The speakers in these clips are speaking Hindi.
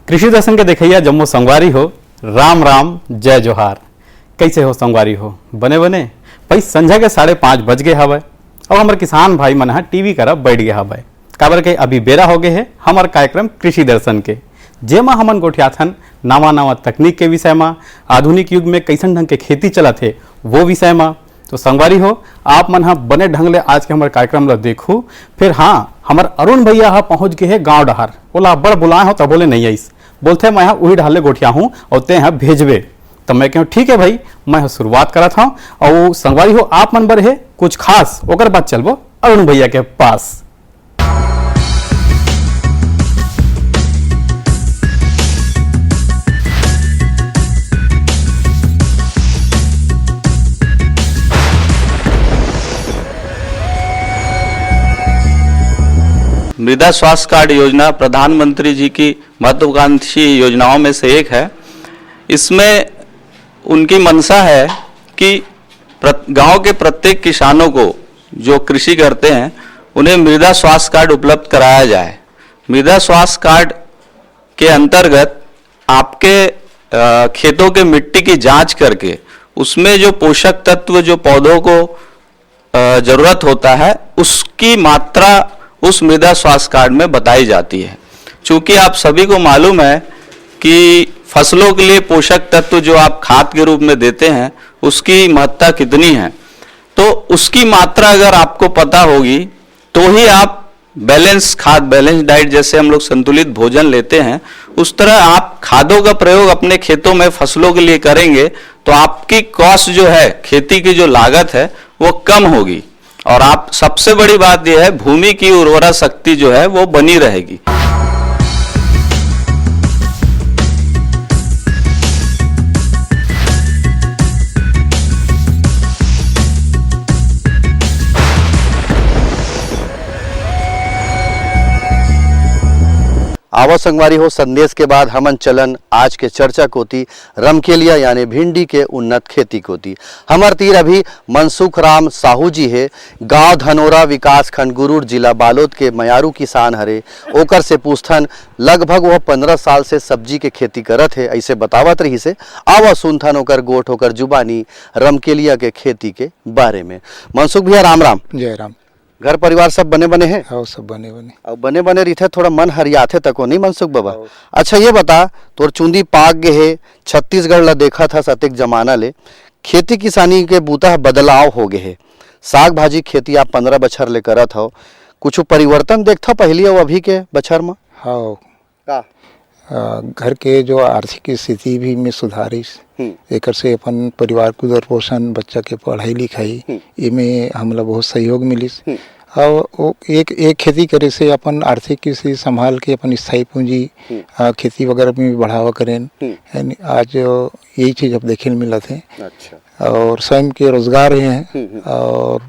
कृषि दर्शन के देखैया जम्मो संगवारी हो, राम राम जय जोहार। कैसे हो संगवारी हो? बने बने भाई संझा के 5:30 बज गए हवे और हमारे किसान भाई मन टीवी करब बैठ गए हवे। काबर के अभी बेरा हो गए है हमार कार्यक्रम कृषि दर्शन के, जेमा हमन गोठियाथन नवा नवा तकनीक के विषय में, आधुनिक युग में कैसन ढंग के खेती चलत है वो विषय में। तो संगवारी हो, आप मन बने ढंग ले आज के हमारे कार्यक्रम ला देखू। फिर हाँ, हमार अरुण भैया पहुंच गए है गाँव डहर, बोला बड़ बुलाए हो तब बोले नहीं आईस, बोलते मैं वही ढाले गोठिया हूँ और ते यहाँ भेजबे। तो मैं कहूँ ठीक है भाई, मैं शुरुआत करा था। और संगवारी हो, आप मन बर है कुछ खास, ओकर बाद चलबो अरुण भैया के पास। मृदा स्वास्थ्य कार्ड योजना प्रधानमंत्री जी की महत्वाकांक्षी योजनाओं में से एक है। इसमें उनकी मंशा है कि गांव के प्रत्येक किसानों को जो कृषि करते हैं उन्हें मृदा स्वास्थ्य कार्ड उपलब्ध कराया जाए। मृदा स्वास्थ्य कार्ड के अंतर्गत आपके खेतों के मिट्टी की जांच करके उसमें जो पोषक तत्व जो पौधों को जरूरत होता है उसकी मात्रा उस मृदा स्वास्थ्य कार्ड में बताई जाती है। चूंकि आप सभी को मालूम है कि फसलों के लिए पोषक तत्व जो आप खाद के रूप में देते हैं उसकी महत्ता कितनी है, तो उसकी मात्रा अगर आपको पता होगी तो ही आप बैलेंस खाद, बैलेंस डाइट जैसे हम लोग संतुलित भोजन लेते हैं उस तरह आप खादों का प्रयोग अपने खेतों में फसलों के लिए करेंगे तो आपकी कॉस्ट जो है, खेती की जो लागत है वो कम होगी। और आप सबसे बड़ी बात यह है, भूमि की उर्वरा शक्ति जो है वो बनी रहेगी। आवा संगवारी हो, संदेश के बाद हमन चलन आज के चर्चा कोती रमकेलिया यानी भिंडी के उन्नत खेती कोती। हमर तीर अभी मनसुख राम साहू जी है, गांव धनोरा विकास खंड गुरूर जिला बालोद के मयारू किसान हरे। ओकर से पूछथन लगभग वह 15 साल से सब्जी के खेती करत है, ऐसे बतावत रही से। आवा सुनथन ओकर गोठ होकर जुबानी रमकेलिया के खेती के बारे में। मनसुख भैया राम राम। जय राम। घर परिवार सब बने बने हैं? हाँ, सब बने बने। अब बने बने रही थोड़ा मन हरियाथे तको नहीं मनसुख बाबा? अच्छा ये बता, तोर चुंदी पाक गे है, छत्तीसगढ़ ला देखा था सतेक जमाना ले खेती किसानी के बूता बदलाव हो गए है। साग भाजी खेती आप 15 बछर ले करत हो, कुछ परिवर्तन देखता पहली और अभी के बछर में? हाँ का घर के जो आर्थिक स्थिति भी में सुधारिस, एक से अपन परिवार को उदर पोषण, बच्चा के पढ़ाई लिखाई इमें हमला बहुत सहयोग मिलिस। और एक खेती करे से अपन आर्थिक स्थिति संभाल के अपन स्थायी पूंजी खेती वगैरह में भी बढ़ावा करें। आज यही चीज़ अब देखे मिला थे। अच्छा। और स्वयं के रोजगार हैं। और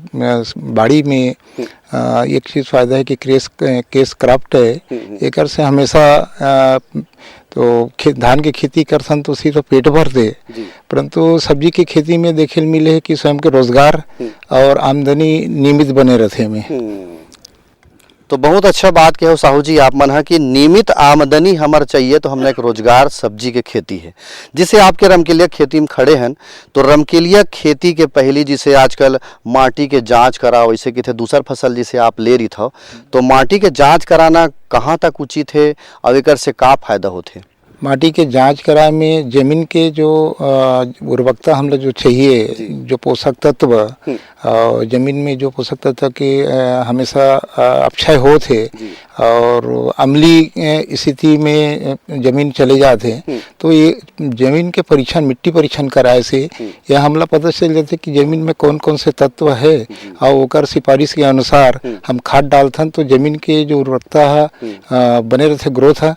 बाड़ी में एक चीज़ फायदा है कि केस क्राफ्ट है, एक से हमेशा तो धान की खेती करथन तो उसी तो पेट भर दे, परंतु सब्जी की खेती में देखे मिले है कि स्वयं के रोजगार और आमदनी नियमित बने रहते में। तो बहुत अच्छा बात कहो साहू जी आप मन कि नियमित आमदनी हमार चाहिए, तो हमने एक रोजगार सब्जी के खेती है जिसे आपके रमकेलिया खेती में खड़े हैं। तो रमकेलिया खेती के पहली जिसे आजकल माटी के जांच करा, वैसे कि थे दूसर फसल जिसे आप ले रही था, तो माटी के जांच कराना कहाँ तक उचित है और एक से का फायदा होते? माटी के जांच कराए में जमीन के जो उर्वरकता हम लोग जो चाहिए, जो पोषक तत्व जमीन में जो पोषक तत्व के हमेशा अक्षय होते और अम्लीय स्थिति में जमीन चले जाते, तो ये जमीन के परीक्षण, मिट्टी परीक्षण कराए से यह हमला पता चल जाते कि जमीन में कौन कौन से तत्व है और ओकर सिफारिश के अनुसार हम खाद डालथन तो जमीन के जो उर्वरकता है बने रहते, ग्रोथ है,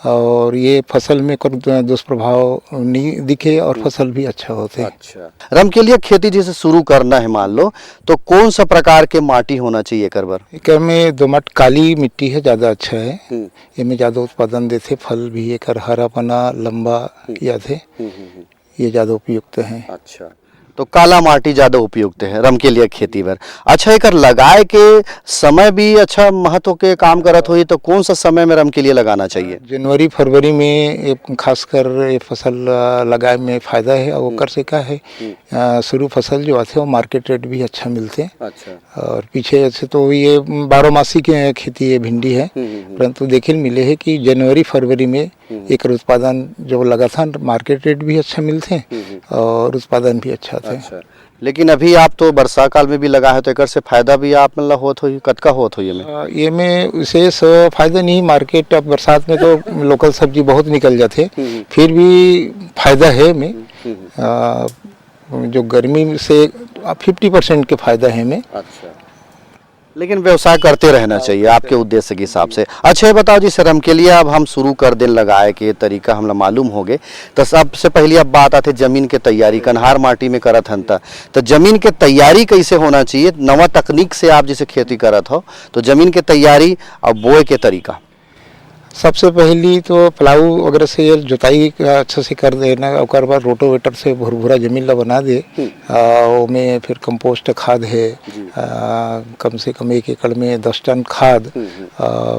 और ये फसल में कोई दुष्प्रभाव नहीं दिखे और फसल भी अच्छा होते। अच्छा। रमकेलिया खेती जैसे शुरू करना है मान लो, तो कौन सा प्रकार के माटी होना चाहिए कर बर? एक में दोमट काली मिट्टी है, ज्यादा अच्छा है, इसमें ज्यादा उत्पादन देते, फल भी एक हरापना लंबा किया थे, ये ज्यादा उपयुक्त है। अच्छा। तो काला माटी ज्यादा उपयुक्त है रमकेलिया खेती बर। अच्छा, एक लगाए के समय भी अच्छा महत्व के काम करत होई, तो कौन सा समय में रमकेलिया लगाना चाहिए? जनवरी फरवरी में खासकर ये फसल लगाए में फायदा है। और ओकर से का है, शुरू फसल जो आते हैं वो मार्केट रेट भी अच्छा मिलते हैं। अच्छा। और पीछे से तो ये 12 मासी की खेती है, भिंडी है, परंतु देखे मिले है कि जनवरी फरवरी में एक उत्पादन जो लगा था, मार्केट रेट भी अच्छा मिलते हैं और उत्पादन भी अच्छा था। अच्छा। लेकिन अभी आप तो वर्षा काल में भी लगा है, तो एक से फायदा भी आप मतलब होत होई, कतका होत होई में? ये में विशेष फायदा नहीं, मार्केट अब बरसात में तो लोकल सब्जी बहुत निकल जाते, फिर भी फायदा है में। जो गर्मी से 50% के फायदा है में। अच्छा। लेकिन व्यवसाय करते रहना चाहिए आपके उद्देश्य के हिसाब से। अच्छा, ये बताओ जी, रमकेलिया अब हम शुरू कर दें लगाए के तरीका हमला मालूम हो गए, तो सबसे पहले अब बात आते जमीन के तैयारी, कन्हार माटी में करत हन तो जमीन के तैयारी कैसे होना चाहिए? नवा तकनीक से आप जैसे खेती करत हो, तो जमीन के तैयारी और बोए के तरीका। सबसे पहली तो प्लाऊ वगैरह से जुताई अच्छा से कर देना, और बाद रोटोवेटर से भुरभुरा जमीन ला बना दे। में फिर कंपोस्ट खाद है, कम से कम 1 एकड़ में 10 टन खाद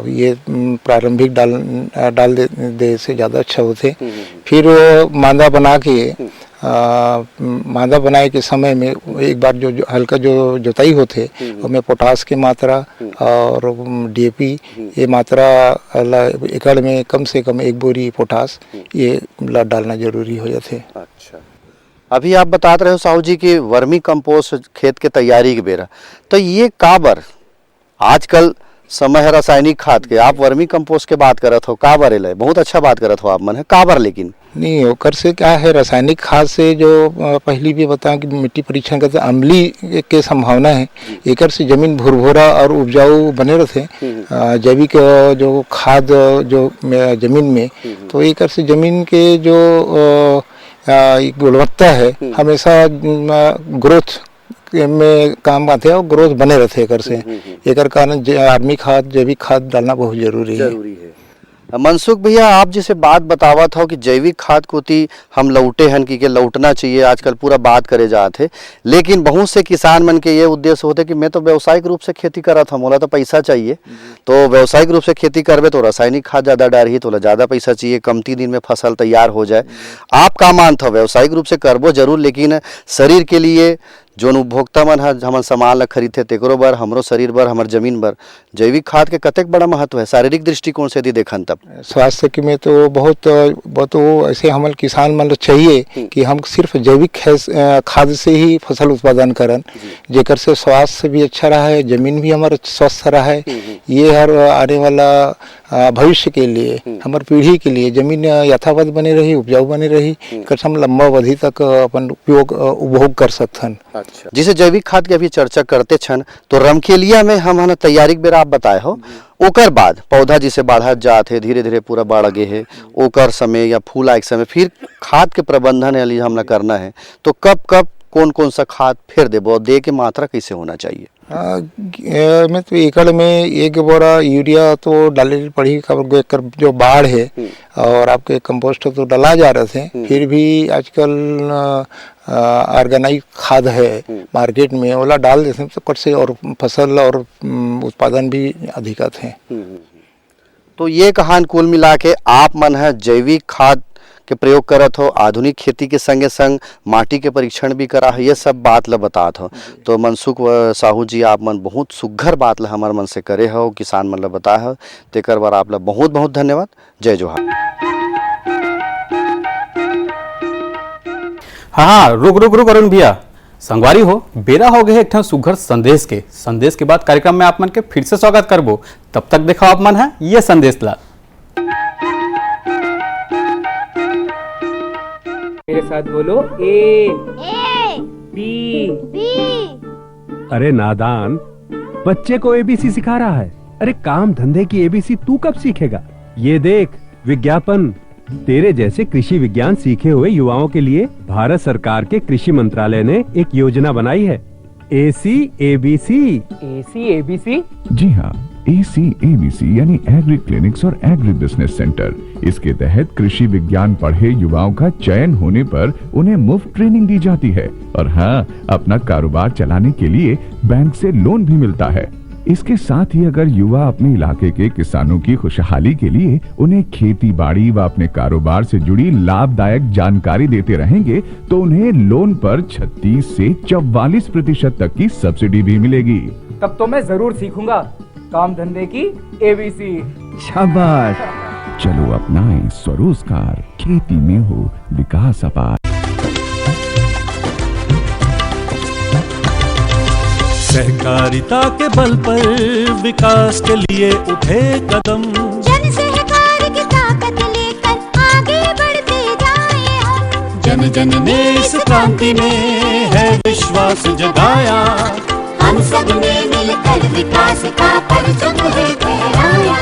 ये प्रारंभिक डाल दे से ज़्यादा अच्छा होते। फिर मांदा बना के मादा बनाए के समय में एक बार जो हल्का जो जुताई होते उसमें पोटास की मात्रा और डीएपी ये मात्रा एकड़ में कम से कम 1 बोरी पोटास ये डालना जरूरी हो जाते। अच्छा, अभी आप बतात रहे हो साहू जी कि वर्मी कंपोस्ट खेत के तैयारी के बेरा, तो ये काबर आजकल समय है रासायनिक खाद के, आप वर्मी कंपोस्ट के बात करत हो, काबर ले बहुत अच्छा बात करत हो आप मन है, काबर? लेकिन नहीं ओकर से क्या है, रासायनिक खाद से जो पहली भी बताया कि मिट्टी परीक्षण करते अम्ली के संभावना है, एकर से जमीन भुरभुरा और उपजाऊ बने रहते। जैविक जो खाद जो जमीन में, तो एकर से जमीन के जो गुणवत्ता है हमेशा ग्रोथ में काम आते हैं और ग्रोथ बने रहते एकर से। एकर कारण आर्मी खाद जैविक खाद डालना बहुत जरूरी है। मनसुख भैया, आप जैसे बात बतावा था कि जैविक खाद को ती हम लौटे हन कि लौटना चाहिए, आजकल पूरा बात करे जाते, लेकिन बहुत से किसान मन के ये उद्देश्य होते कि मैं तो व्यावसायिक रूप से खेती करा था, मोला तो पैसा चाहिए, तो व्यावसायिक रूप से खेती करबे तो रासायनिक खाद ज़्यादा डाली तो ज़्यादा पैसा चाहिए, कमती दिन में फसल तैयार हो जाए। आप का मानते हो व्यावसायिक रूप से करबो जरूर, लेकिन शरीर के लिए जो उपभोक्ता मन हमन सामान ला खरीदते तेकरो बर, हमरो शरीर बर, हमर जमीन बर जैविक खाद के कतेक बड़ा महत्व है शारीरिक दृष्टिकोण से यदि देखन तब? स्वास्थ्य के में तो बहुत ऐसे हमन किसान मन चाहिए कि हम सिर्फ जैविक खाद से ही फसल उत्पादन करन, जेकर से स्वास्थ्य भी अच्छा रहा है, जमीन भी हमारा स्वस्थ रहा है। ये हर आने वाला भविष्य के लिए, हमारे पीढ़ी के लिए जमीन यथावत बनी रही, उपजाऊ बनी रही, कर हम लंबा अवधि तक अपन उपभोग कर सकथन। अच्छा, जिसे जैविक खाद की अभी चर्चा करते छन, तो रमकेलिया में हम तैयारी के बेरा आप बताए हो, ओकर बाद पौधा जिसे बढ़त जात है, धीरे धीरे पूरा बढ़ गए है, ओकर समय या फूल आए समय फिर खाद के प्रबंधन है हमला करना है, तो कब कब कौन कौन सा खाद फिर देबो, दे के मात्रा कैसे होना चाहिए? मैं तो एकड़ में 1 बोरा यूरिया तो डाले पड़ी, कर जो बाढ़ है और आपके कंपोस्ट तो डाला जा रहे थे, फिर भी आजकल ऑर्गेनिक खाद है मार्केट में, ओला डाल देते तो कट से और फसल और उत्पादन भी अधिक थे। तो ये कहान कुल मिला के आप मन है जैविक खाद के प्रयोग करत हो, आधुनिक खेती के संगे संग माटी के परीक्षण भी करा है, ये सब बात ला बतात हो। तो मनसुख साहू जी, आप मन बहुत सुघर बात ला हमार मन से करे हो, किसान मन ला बताए हो, तेकर बार आप ला बहुत बहुत धन्यवाद। जय जोहार। हाँ, रुक अरुण भैया, संगवारी हो बेरा हो गए एक सुघर संदेश के बाद कार्यक्रम में आप मन के फिर से स्वागत करबो, तब तक देखो आप मन है ये संदेश ला। मेरे साथ बोलो ए बी। अरे नादान, बच्चे को एबीसी सिखा रहा है। अरे काम धंधे की एबीसी तू कब सीखेगा? ये देख विज्ञापन, तेरे जैसे कृषि विज्ञान सीखे हुए युवाओं के लिए भारत सरकार के कृषि मंत्रालय ने एक योजना बनाई है, AC ABC। AC ABC? जी हाँ, ACABC यानी एग्री क्लिनिक्स और एग्री बिजनेस सेंटर। इसके तहत कृषि विज्ञान पढ़े युवाओं का चयन होने पर उन्हें मुफ्त ट्रेनिंग दी जाती है और हाँ, अपना कारोबार चलाने के लिए बैंक से लोन भी मिलता है। इसके साथ ही अगर युवा अपने इलाके के किसानों की खुशहाली के लिए उन्हें खेती बाड़ी व अपने कारोबार से जुड़ी लाभदायक जानकारी देते रहेंगे तो उन्हें लोन पर 36 से 44% तक की सब्सिडी भी मिलेगी। तब तो मैं जरूर सीखूंगा काम धंधे की ABC। शाबाश, चलो अपनाएं स्वरोजगार, खेती में हो विकास अपार। सहकारिता के बल पर विकास के लिए उठे कदम, जन सहकार की ताकत लेकर आगे बढ़ते जाएं हम। जन जन ने इस क्रांति में है विश्वास जगाया, हम सब ने मिलकर विकास का परचम है फहराया।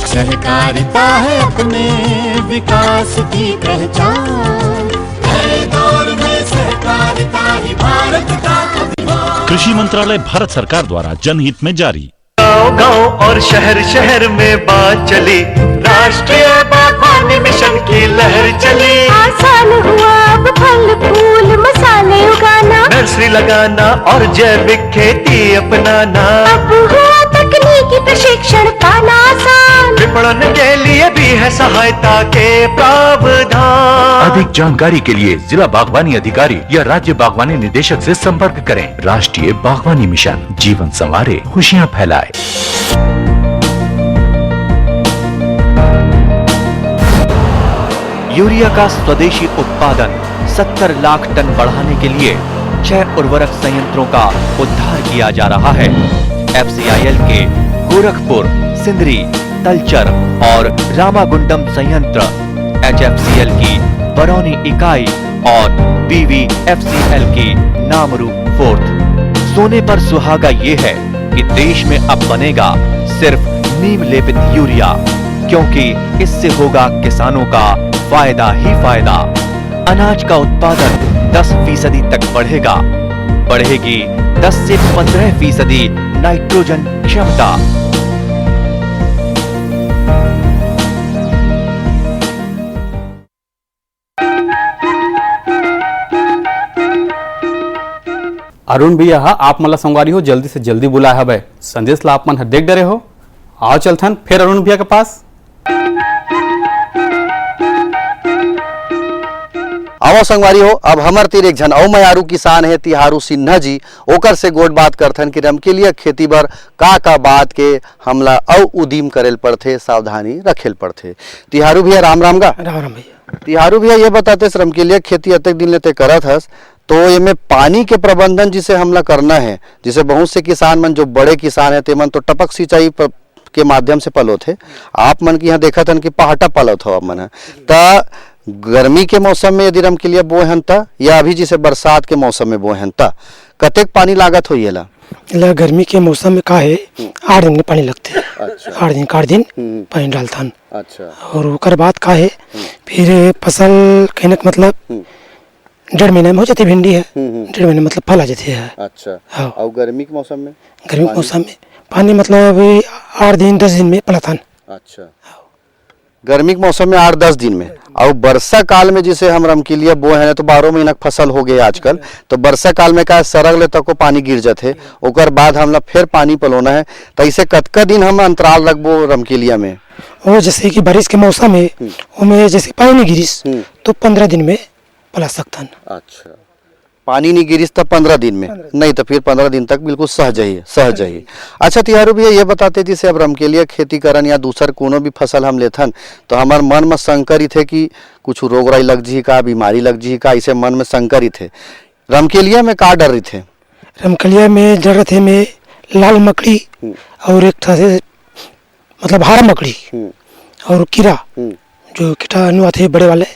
सहकारिता है अपने विकास की पहचान, नए दौर में सहकारिता ही भारत का अभिमान। कृषि मंत्रालय भारत सरकार द्वारा जनहित में जारी। गाँव गाँव और शहर शहर में बात चली, राष्ट्रीय बागवानी मिशन की लहर चली। आसान हुआ अब फल फूल मसाले उगाना, नर्सरी लगाना और जैविक खेती अपनाना। अब हुआ तकनीकी प्रशिक्षण पाना आसान, विपणन के लिए भी है सहायता के प्रावधान। अधिक जानकारी के लिए जिला बागवानी अधिकारी या राज्य बागवानी निदेशक से संपर्क करें। राष्ट्रीय बागवानी मिशन, जीवन संवारे, खुशियाँ फैलाए। यूरिया का स्वदेशी उत्पादन 70 लाख टन बढ़ाने के लिए 6 उर्वरक संयंत्रों का उद्धार किया जा रहा है। FCIL के गोरखपुर, सिंदरी, तलचर और रामागुंडम संयंत्र, HFCL की बरौनी इकाई और BVFCL की नामरू फोर्थ। सोने पर सुहागा ये है कि देश में अब बनेगा सिर्फ नीम लेपित यूरिया, क्योंकि इससे होगा किसानों का फायदा ही फायदा। अनाज का उत्पादन 10% तक बढ़ेगा, बढ़ेगी 10 से 15% नाइट्रोजन क्षमता। अरुण भैया आप मला संगवारी हो जल्दी से जल्दी बुलाया हवे, संदेश ला आप मन देख डरे हो। आओ चलथन फिर अरुण भैया के पास। आओ संगवारी हो, अब हमर तीर एक झन औ मयारू किसान है तिहारू सिन्हा जी, ओकर से गोट बात करथन कि रमकेलिया खेती बर का बात के हमला औ उदीम करेल पड़थे, सावधानी रखेल पड़थे। तिहारू भैया राम राम गा। राम राम भैया। तिहारू भैया ये बताते रमकेलिया खेती अतक दिन लेते करत हस, तो ये में पानी के प्रबंधन जिसे हमला करना है, जिसे बहुत से किसान मन जो बड़े किसान है तेमन तो टपक सिंचाई के माध्यम से पलोत है। आप मन की यहाँ देखा था कि पहाटा पलोत हो आप मन त गर्मी के मौसम में यदि रमकेलिया बोए हन ता, या अभी जिसे बरसात के मौसम में बोए हन ता कतेक पानी लागत हो येला? गर्मी के मौसम में का है 8 दिन में पानी लगते हैं। अच्छा। 8 दिन पानी डालता हन। अच्छा। और ओकर बाद का है फिर फसल कहने का मतलब 1.5 महीने में हो जाती भिंडी है, 1.5 महीने मतलब फल आ जाती है। अच्छा। हाँ। और गर्मी के मौसम में? गर्मी के मौसम में पानी मतलब अभी 8 दिन 10 दिन में पड़ता है। अच्छा। गर्मी के मौसम में 8-10 दिन में। और वर्षा काल में जिसे हम रमकेलिया बोए हैं तो 12 महीना फसल हो गए आजकल, तो वर्षा काल में का सरग ले तक को पानी गिर जाते, ओकर बाद हमला फिर पानी पलोना है, तो इसे कतका दिन हम अंतराल रखबो रमकेलिया में? वो जैसे कि बारिश के मौसम में उनमें जैसे पानी नहीं गिरिस तो 15 दिन में पला सकता है। अच्छा। पानी नहीं गिरिस तब 15 दिन में, नहीं तो फिर 15 दिन तक बिल्कुल सहज ही। अच्छा तिहारू भैया ये बताते जैसे अब रमकेलिया खेती करन या दूसर कोनो भी फसल हम लेथन तो हमार मन में संकरित है कि कुछ रोग राई लग जी का, बीमारी लग जी का, इसे मन में संकरित है। रमकेलिया में का डर रही थे? रमकेलिया में डर थे में लाल मकड़ी और एक था से मतलब हरा मकड़ी और कीड़ा जो कीटाणु आते बड़े वाले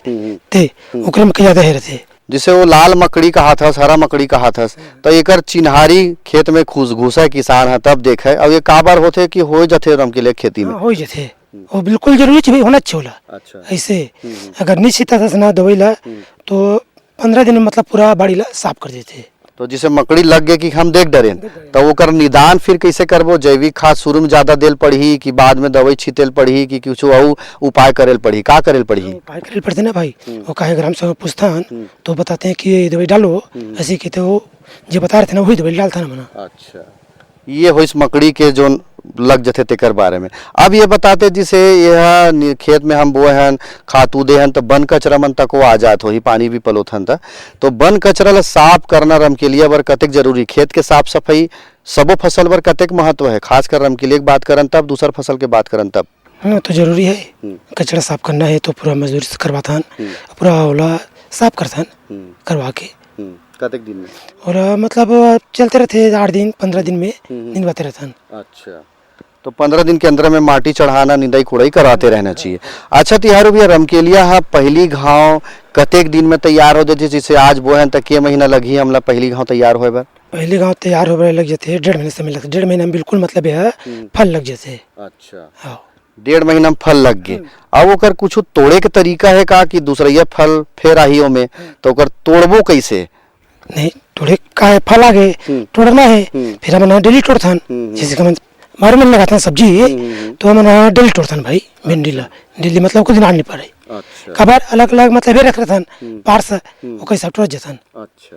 थे ओकरे में ज्यादा है रहते। जिसे वो लाल मकड़ी कहा था, हरा मकड़ी कहा था, तो एकर चिन्हारी खेत में घुसा किसान है तब देखे। अब ये काबर होते कि हो जाते रमकेलिया खेती में? हो जाते, वो बिल्कुल जरूरी चाहिए होना चाहिए। अच्छा। ऐसे अगर नहीं सीता था ना दवाई ला तो 15 दिन में मतलब पूरा बाड़ी ला साफ कर देते। तो जिसे मकड़ी लग गए कि हम देख डरें, तो ओकर निदान फिर कैसे करबो? जैविक खाद शुरू में ज्यादा देल पड़ी कि बाद में दवाई छीटेल पड़ी कि कुछ और उपाय करेल पड़ी? का करेल पड़ी? उपाय करेल पड़ते ना भाई। वो काहे ग्राम सेवक पूछतान तो बताते हैं कि ये दवाई डालो, ऐसे की तो जो बता रहे थे ना वही दवाई डालता ना मना। अच्छा, ये हो इस मकड़ी के जो लग जाते तेकर बारे में। अब ये बताते जिसे यह खेत में हम बोए हैं खातू दे हैं तो बन कचरा मन तक वो आ जात हो ही, पानी भी पलोथन था, तो बन कचरा ला साफ करना रमकेलिया बर कतेक जरूरी? खेत के साफ सफाई सबो फसल बर कतेक महत्व है? खासकर रमकेलिया की बात करन तब, दूसर फसल के बात करन तब। हाँ तो जरूरी है, कचरा साफ करना है तो पूरा मजदूरी से करवाता, पूरा ओला साफ करता करवा के कतेक दिन में? और मतलब चलते रहते 8 दिन 15 दिन में निंदवाते रहते हैं। अच्छा, तो 15 दिन के अंदर में माटी चढ़ाना निंदाई कुड़ाई कराते रहना चाहिए। अच्छा तिहारू भैया, रमकेलिया हा पहली घाव कतेक दिन में तैयार हो जाती? जैसे आज बोए तक के महीना लगी हमला पहली घाव तैयार होए बर? पहली घाव तैयार होने लग जाते 1.5 महीने समय लगता, 1.5 महीना में बिल्कुल मतलब है फल लग जाते। अच्छा, 1.5 महीना में फल लग गए। अब ओकर कुछ तोड़े के तरीका है का कि दूसरा फल फेर आही में, तो ओकर तोड़बो कैसे? नहीं तोड़े का है, फल आ गए तोड़ना है, फिर हम डेली तोड़ता, जैसे कि मारे में लगाते हैं सब्जी तो हम डेली तोड़ता भाई। भिंडी ला डेली मतलब कुछ दिन आने पड़े। अच्छा, खबर अलग अलग मतलब रख रहे पार्स वो कैसा तोड़ जाता। अच्छा,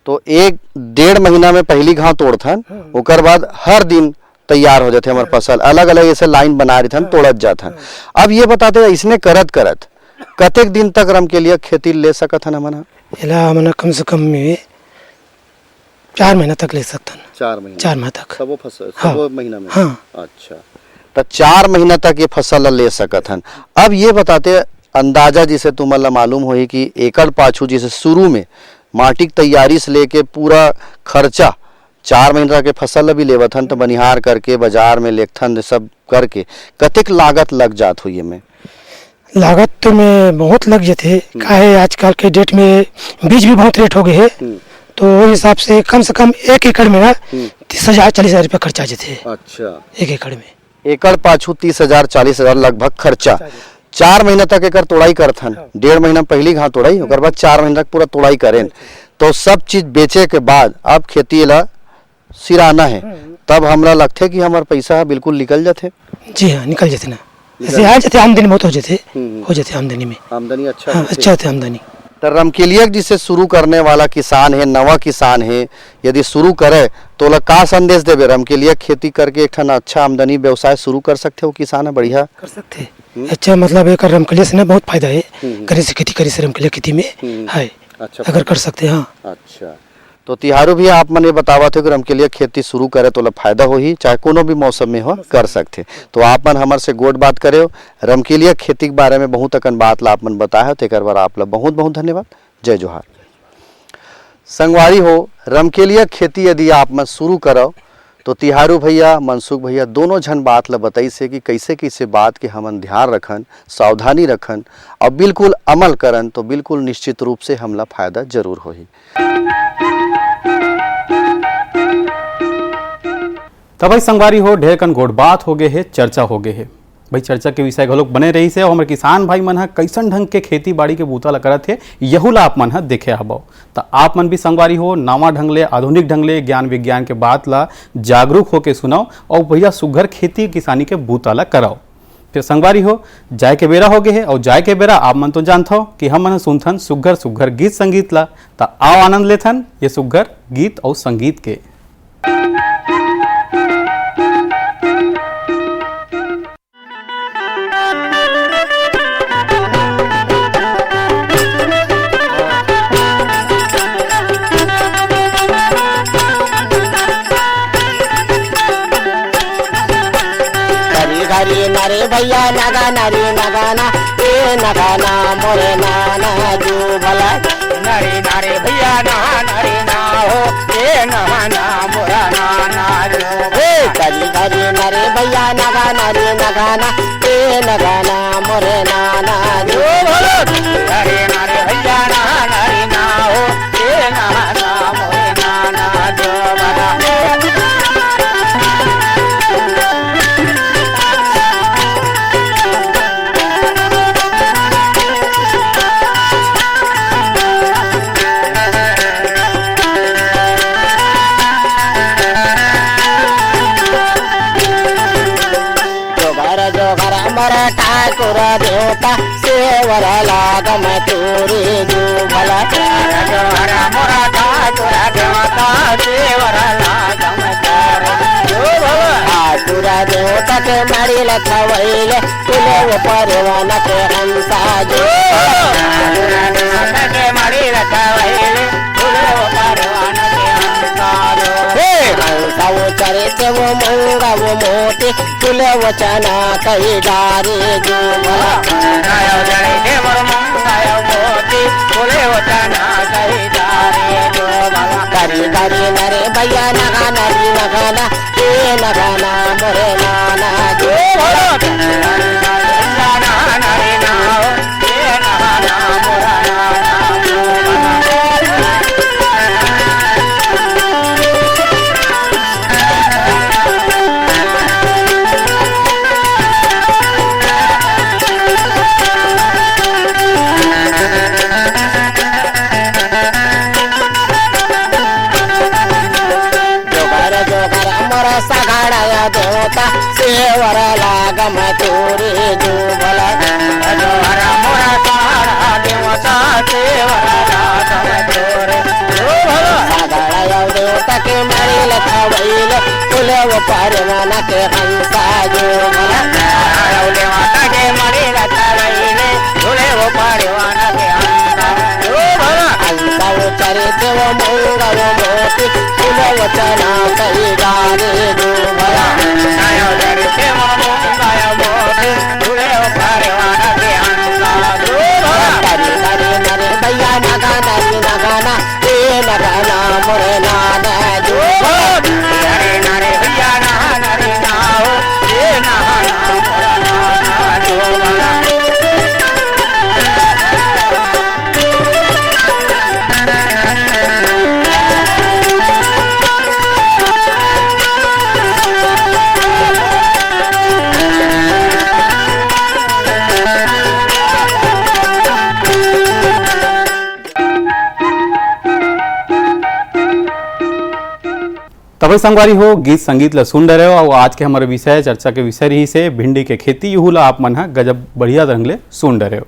तो 1.5 महीना में पहली घाव तोड़थन, ओकर बाद हर दिन तैयार हो जाते हमारे फसल, अलग अलग ऐसे लाइन बना रही थन, तोड़त जाथन। अब ये बताते इसने करत करत कतेक दिन तक रमकेलिया खेती ले सकत हन हमन? हमन कम से कम में 4 महीना तक ले सकते हैं। 4 महीना? 4 महीना तक सबो फसल हाँ। सबो महीना में? हाँ। अच्छा, तो 4 महीना तक ये फसल ले सकत हन। अब ये बताते अंदाजा जिसे तुम्हारा मालूम हो कि एकड़ पाछू जिसे शुरू में माटी की तैयारी से लेके पूरा खर्चा 4 महीना के फसल भी लेवत हन, तो बनिहार करके बाजार में लेखथन सब करके कतेक लागत लग जात हुई में? लागत तो में बहुत लग जाते काहे आजकल के डेट में बीज भी बहुत रेट हो गए है, तो वो हिसाब से कम 1 एकड़ में ना 30,000 40,000 रुपया खर्चा जाते। अच्छा, 1 एकड़ में एकड़ पाछू 30,000 40,000 लगभग खर्चा। 4 महीना तक एकर तोड़ाई करथन, 1.5 महीना पहली घाव तोड़ाई, ओकर बाद 4 महीना तक पूरा तोड़ाई करें, तो सब चीज बेचे के बाद अब खेती ला सिराना है, तब हमरा लगते कि हमार पैसा बिल्कुल निकल जाते। जी हाँ निकल जाते ना, ऐसे आ जाते, आमदनी बहुत हो जाते आमदनी में, आमदनी अच्छा हाँ, अच्छा होते आमदनी। तो रमकेलिया जिसे शुरू करने वाला किसान है, नवा किसान है, यदि शुरू करे तो ला का संदेश देवे? रमकेलिया खेती करके एक अच्छा आमदनी व्यवसाय शुरू कर सकते हो किसान है? बढ़िया कर सकते हैं। अच्छा मतलब एक रमकेलिया से ना बहुत फायदा है, करे से खेती करे से रमकेलिया खेती में है। अच्छा, अगर कर सकते हैं। हाँ। अच्छा, तो तिहारू भी आप मन ये बतावा थे कि रमकेलिया खेती शुरू करे तो ला फायदा हो ही, चाहे कोनो भी मौसम में हो कर सकते। तो आप मन हमारे से गोट बात करे हो, रमकेलिया खेती के बारे में बहुत अकन बात ला आप मन बताया, तो एक बार आप ला बहुत बहुत धन्यवाद। जय जोहार। संगवारी हो, रमकेलिया खेती यदि आप मन शुरू करो तो तिहारू भैया मनसुख भैया दोनों झन बात ला बताई से कि कैसे कैसे बात के हमन ध्यान रखन, सावधानी रखन और बिल्कुल अमल करन, तो बिल्कुल निश्चित रूप से हमला फायदा जरूर होही। तब भाई संगवारी हो, ढेर कन गोट बात हो गए है, चर्चा हो गए है भाई। चर्चा के विषय घलोक बने रही से, और हमारे किसान भाई मन कैसन ढंग के खेती बाड़ी के बूता ला करत है, यहू ला आप मन देखे हबो। तो आप मन भी संगवारी हो, नावा ढंग ले, आधुनिक ढंग ले, ज्ञान विज्ञान के बात ला जागरूक होके सुनाओ, और भैया सुघर खेती किसानी के बूता ला कराओ। फिर संगवारी हो, जाए के बेरा हो गए है, और जाए के बेरा आप मन तो जानते हो कि हम मन सुनथन सुघर सुघर गीत संगीत ला। तो आओ आनंद लेथन ये सुघर गीत और संगीत के। नरे भैया नगाना रे नगाना ए नगाना मोरे नाना जो भला नरे नरे भैया नहाना रे ना हो ए नहाना मोरा नाना रो हे करी करी नरे भैया नगाना रे नगाना ए नगाना मोरे नाना जो भला नरे नरे भैया नहाना रे ना हो ए नहाना मोरे नाना जो भला ठाकुर देवता सेवर लागम तोरे जो भला जोहर मोरा ठाकुर देवता सेवर लागम तोरे जो भला ठाकुर देवता के मरिल थवैले तुले परवन के हंसा जो ठाकुर देवता के मरिल थवैले तुले परवन के हंसा जो हंसा वो चरित वो मंगा वो मोती तुले वचना कही डारे जो भला चरित वो मंगा मोती तुले वचना कही डारे जो भला करी करी नरे भैया नगा नरी नगाना ये नगाना मोरे नाना जो भला नाना नरी नाओ ये नगाना मोरा नाना जो सगाड़ा देवता सेवर लागम तोरे जो भला जोहर मोरा सगाड़ा देवता सेवर लागम तोरे जो भला सगाड़ा देवता के मरिल थवैल तुले परवन के हंसा जो भला देवता के मरिल थवैल तुले परवन के हंसा जो भला हंसा वो चरित वो मंगा वो मोती तुले वचना कही डारे जो भला चरित वो मंगा मोती तुले परवन के हंसा जो भला करी करी नरे भैया नगा नरी नगाना ये नगाना मोरे नाना जो नरे नरे भैया नहा नरे नाओ ये नहाना मोरा नाना जो भला तब संगवारी हो गीत संगीत ल सुन रहे हो और आज के हमारे विषय चर्चा के विषय रही से भिंडी के खेती युहू ला आप मन हा गजब बढ़िया रंग ले सुन रहे हो।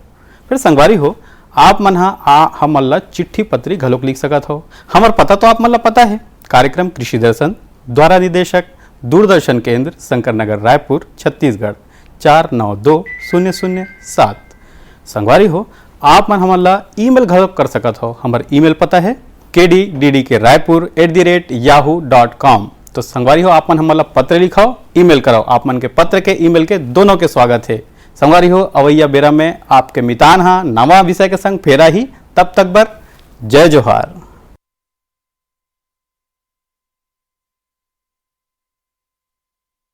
फिर संगवारी हो आप मन हा हम ला चिट्ठी पत्री घलोक लिख सकत हो। हमार पता तो आप मन ला पता है, कार्यक्रम कृषि दर्शन द्वारा निदेशक दूरदर्शन केंद्र शंकर नगर रायपुर छत्तीसगढ़ 492007। संगवारी हो आप मन हमन ला ईमेल घलोक कर सकत हो। हमार ईमेल पता है kdddkraipur@yahoo.com। तो संगवारी हो आप मन हमन ला पत्र लिखाओ, ईमेल कराओ। आप मन के पत्र के ईमेल के दोनों के स्वागत है। संगवारी हो अवैया बेरा में आपके मितान हा नवा विषय के संग फेरा ही, तब तक बर जय जोहार।